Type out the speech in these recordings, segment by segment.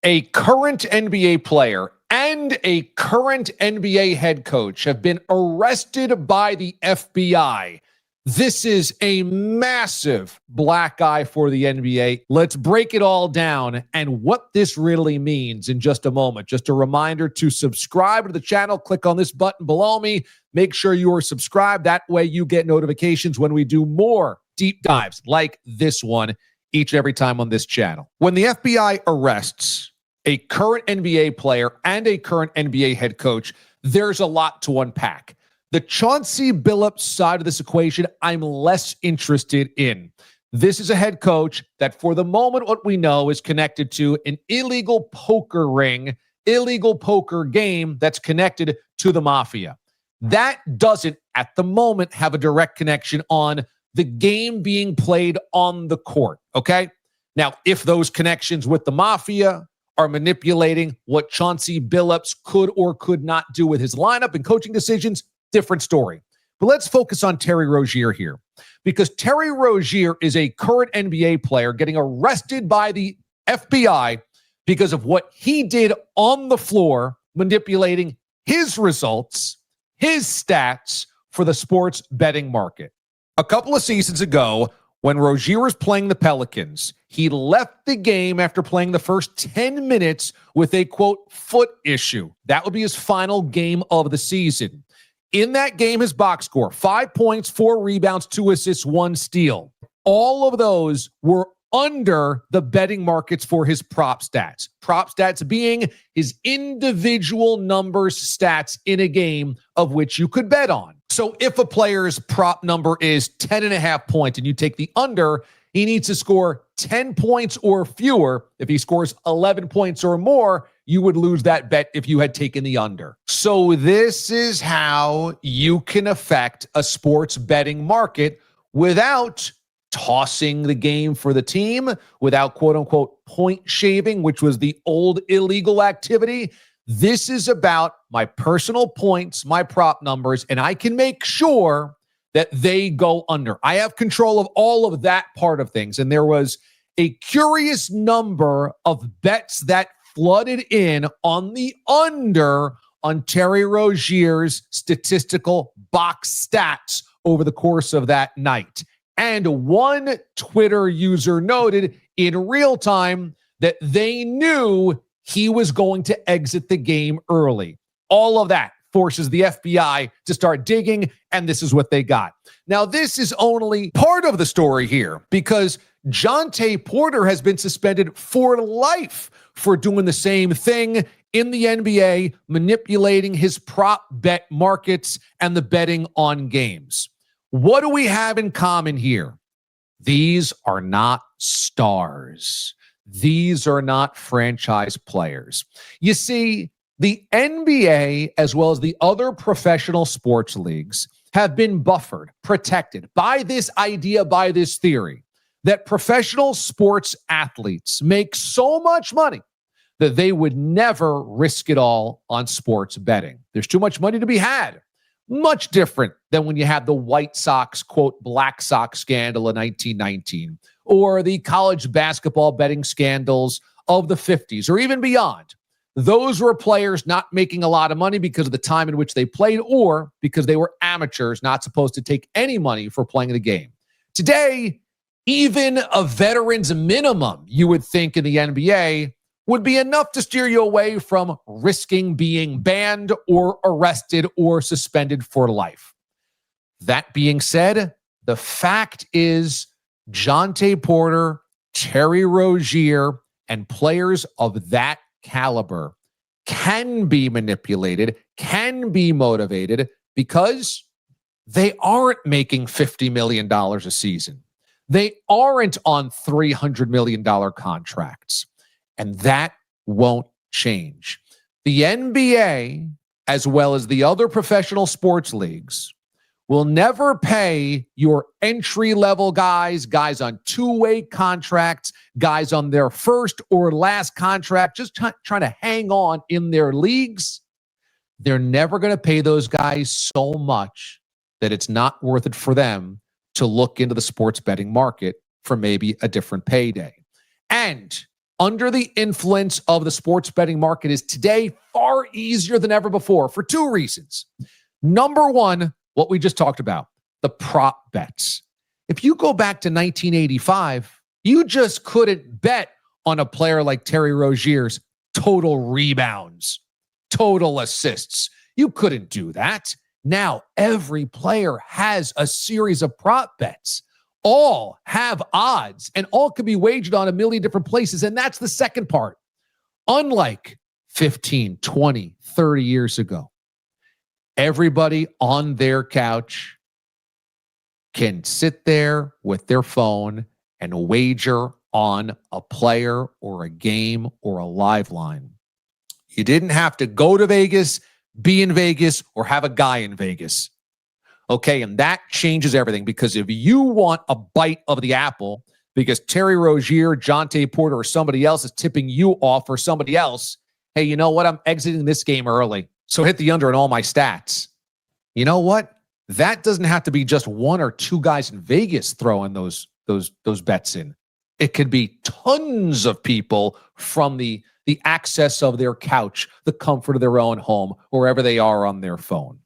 A current NBA player and a current NBA head coach have been arrested by the FBI. This is a massive black eye for the NBA. Let's break it all down and what this really means in just a moment. Just a reminder to subscribe to the channel. Click on this button below me. Make sure you are subscribed. That way you get notifications when we do more deep dives like this one each and every time on this channel. When the FBI arrests a current NBA player and a current NBA head coach, there's a lot to unpack. The Chauncey Billups side of this equation, I'm less interested in. This is a head coach that, for the moment, what we know is connected to an illegal poker ring, illegal poker game that's connected to the mafia. That doesn't, at the moment, have a direct connection on the game being played on the court, okay? Now, if those connections with the mafia are manipulating what Chauncey Billups could or could not do with his lineup and coaching decisions, different story. But let's focus on Terry Rozier here, because Terry Rozier is a current NBA player getting arrested by the FBI because of what he did on the floor, manipulating his results, his stats for the sports betting market. A couple of seasons ago, when Rozier was playing the Pelicans, he left the game after playing the first 10 minutes with a, quote, foot issue. That would be his final game of the season. In that game, his box score, 5 points, 4 rebounds, 2 assists, 1 steal. All of those were under the betting markets for his prop stats. Prop stats being his individual numbers stats in a game of which you could bet on. So if a player's prop number is 10.5 points and you take the under, he needs to score 10 points or fewer. If he scores 11 points or more, you would lose that bet if you had taken the under. So this is how you can affect a sports betting market without tossing the game for the team, without quote unquote point shaving, which was the old illegal activity. This is about my personal points, my prop numbers, and I can make sure that they go under. I have control of all of that part of things. And there was a curious number of bets that flooded in on the under on Terry Rozier's statistical box stats over the course of that night. And one Twitter user noted in real time that they knew he was going to exit the game early. All of that forces the FBI to start digging, and this is what they got. Now, this is only part of the story here, because Jontay Porter has been suspended for life for doing the same thing in the NBA, manipulating his prop bet markets and the betting on games. What do we have in common here? These are not stars. These are not franchise players. You see, the NBA, as well as the other professional sports leagues, have been buffered, protected by this idea, by this theory, that professional sports athletes make so much money that they would never risk it all on sports betting. There's too much money to be had. Much different than when you had the White Sox, quote, Black Sox scandal in 1919, or the college basketball betting scandals of the 50s, or even beyond. Those were players not making a lot of money because of the time in which they played, or because they were amateurs not supposed to take any money for playing the game. Today, even a veteran's minimum, you would think, in the NBA would be enough to steer you away from risking being banned or arrested or suspended for life. That being said, the fact is Jontay Porter, Terry Rozier, and players of that caliber can be manipulated, can be motivated, because they aren't making $50 million a season. They aren't on $300 million contracts. And that won't change. The NBA, as well as the other professional sports leagues, will never pay your entry-level guys on two-way contracts, guys on their first or last contract, just trying to hang on in their leagues. They're never going to pay those guys so much that it's not worth it for them to look into the sports betting market for maybe a different payday. And under the influence of the sports betting market is today far easier than ever before for two reasons. Number one, what we just talked about, the prop bets. If you go back to 1985, you just couldn't bet on a player like Terry Rozier's total rebounds, total assists. You couldn't do that. Now, every player has a series of prop bets. All have odds and all can be wagered on a million different places. And that's the second part. Unlike 15, 20, 30 years ago, everybody on their couch can sit there with their phone and wager on a player or a game or a live line. You didn't have to go to Vegas, be in Vegas, or have a guy in Vegas. Okay, and that changes everything, because if you want a bite of the apple because Terry Rozier, Chauncey Porter, or somebody else is tipping you off for somebody else, hey, you know what? I'm exiting this game early, so hit the under in all my stats. You know what? That doesn't have to be just one or two guys in Vegas throwing those bets in. It could be tons of people from the access of their couch, the comfort of their own home, wherever they are on their phone.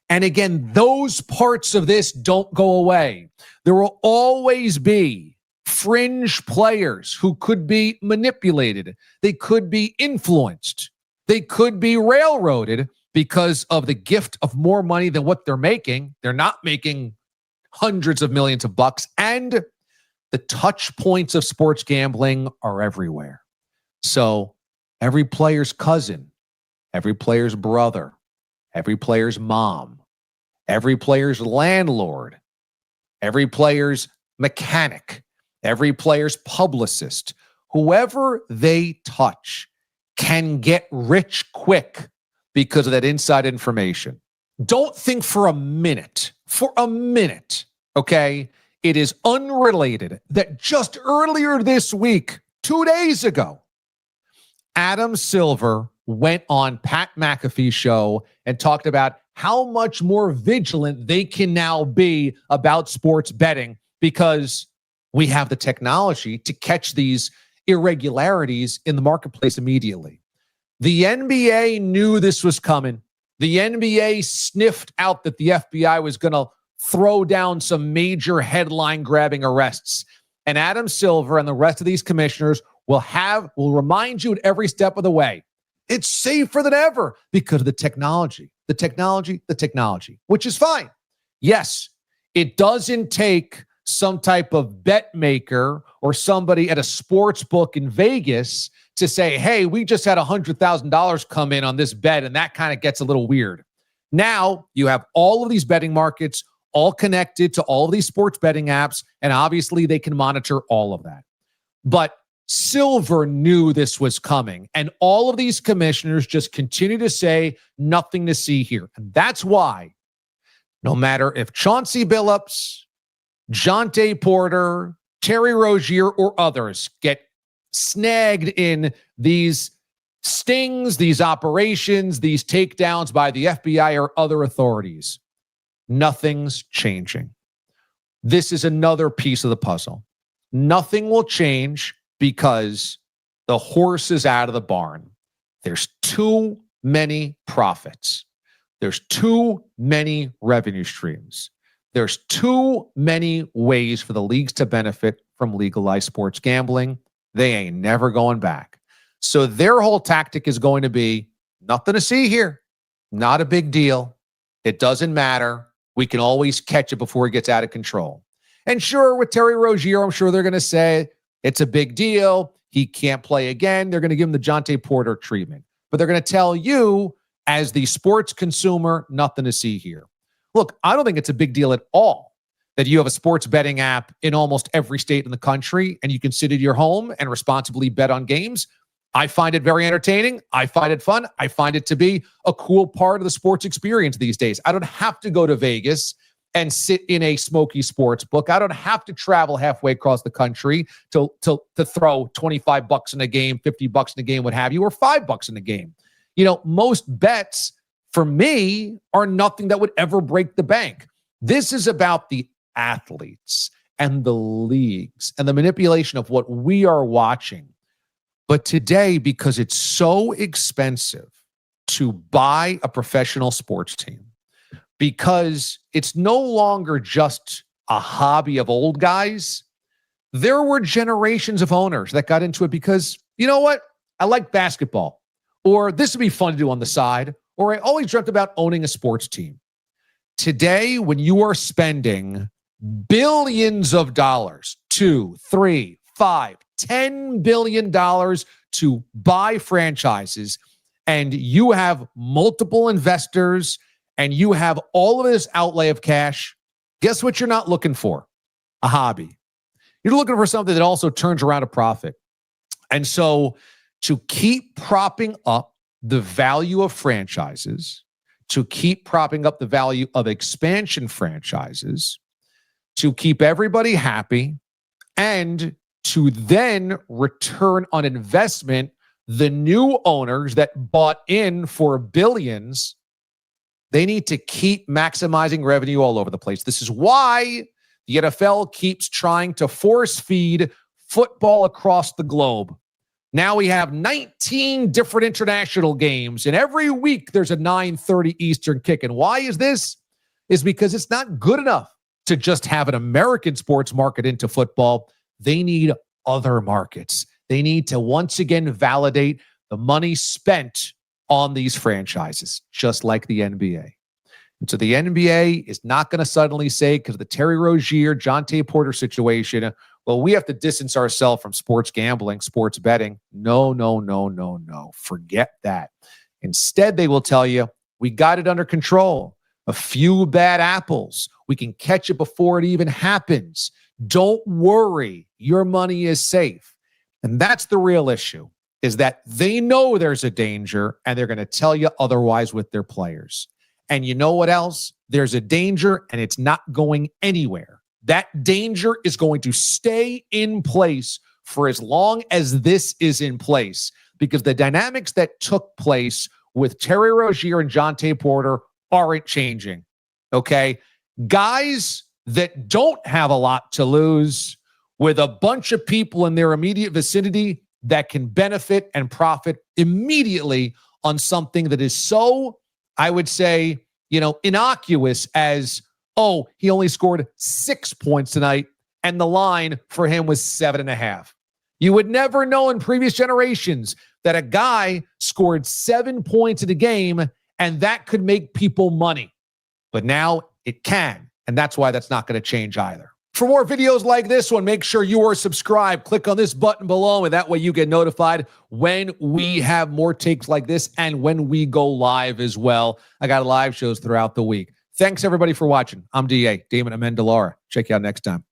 And again, those parts of this don't go away. There will always be fringe players who could be manipulated. They could be influenced. They could be railroaded because of the gift of more money than what they're making. They're not making hundreds of millions of bucks. And the touch points of sports gambling are everywhere. So every player's cousin, every player's brother, every player's mom, every player's landlord, every player's mechanic, every player's publicist, whoever they touch can get rich quick because of that inside information. Don't think for a minute, okay, it is unrelated that just earlier this week, 2 days ago, Adam Silver went on Pat McAfee's show and talked about how much more vigilant they can now be about sports betting because we have the technology to catch these irregularities in the marketplace immediately. The NBA knew this was coming. The NBA sniffed out that the FBI was going to throw down some major headline-grabbing arrests. And Adam Silver and the rest of these commissioners will remind you at every step of the way. It's safer than ever because of the technology, which is fine. Yes, it doesn't take some type of bet maker or somebody at a sports book in Vegas to say, hey, we just had $100,000 come in on this bet, and that kind of gets a little weird. Now you have all of these betting markets all connected to all of these sports betting apps, and obviously they can monitor all of that. But Silver knew this was coming, and all of these commissioners just continue to say nothing to see here. And that's why no matter if Chauncey Billups, Chauncey Porter, Terry Rozier, or others get snagged in these stings, these operations, these takedowns by the FBI or other authorities, nothing's changing. This is another piece of the puzzle. Nothing will change because the horse is out of the barn. There's too many profits. There's too many revenue streams. There's too many ways for the leagues to benefit from legalized sports gambling. They ain't never going back. So their whole tactic is going to be nothing to see here. Not a big deal. It doesn't matter. We can always catch it before it gets out of control. And sure, with Terry Rozier, I'm sure they're going to say it's a big deal. He can't play again. They're going to give him the Chauncey Porter treatment. But they're going to tell you, as the sports consumer, nothing to see here. Look, I don't think it's a big deal at all that you have a sports betting app in almost every state in the country and you can sit at your home and responsibly bet on games. I find it very entertaining. I find it fun. I find it to be a cool part of the sports experience these days. I don't have to go to Vegas and sit in a smoky sports book. I don't have to travel halfway across the country to throw $25 in a game, $50 in a game, what have you, or $5 in a game. You know, most bets for me are nothing that would ever break the bank. This is about the athletes and the leagues and the manipulation of what we are watching. But today, because it's so expensive to buy a professional sports team, because it's no longer just a hobby of old guys, there were generations of owners that got into it because, you know what? I like basketball, or this would be fun to do on the side, or I always dreamt about owning a sports team. Today, when you are spending billions of dollars, $2, $3, $5, $10 billion to buy franchises, and you have multiple investors and you have all of this outlay of cash, guess what you're not looking for? A hobby. You're looking for something that also turns around a profit. And so to keep propping up the value of franchises, to keep propping up the value of expansion franchises, to keep everybody happy, and to then return on investment the new owners that bought in for billions, they need to keep maximizing revenue all over the place. This is why the NFL keeps trying to force feed football across the globe. Now we have 19 different international games, and every week there's a 9:30 Eastern kick. And why is this? Is because it's not good enough to just have an American sports market into football. They need other markets. They need to once again validate the money spent on these franchises, just like the NBA. And so the NBA is not going to suddenly say, because of the Terry Rozier, Jonte Porter situation, well, we have to distance ourselves from sports gambling, sports betting. No, no, no, no, no. Forget that. Instead, they will tell you, we got it under control. A few bad apples. We can catch it before it even happens. Don't worry. Your money is safe. And that's the real issue, is that they know there's a danger and they're going to tell you otherwise with their players. And you know what else? There's a danger and it's not going anywhere. That danger is going to stay in place for as long as this is in place, because the dynamics that took place with Terry Rozier and Jonte Porter aren't changing. Okay? Guys that don't have a lot to lose, with a bunch of people in their immediate vicinity that can benefit and profit immediately on something that is so, I would say, innocuous as, oh, he only scored 6 points tonight, and the line for him was 7.5. You would never know in previous generations that a guy scored 7 points in a game, and that could make people money. But now it can, and that's why that's not going to change either. For more videos like this one, make sure you are subscribed. Click on this button below, and that way you get notified when we have more takes like this and when we go live as well. I got live shows throughout the week. Thanks, everybody, for watching. I'm DA, Damon Amendolara. Check you out next time.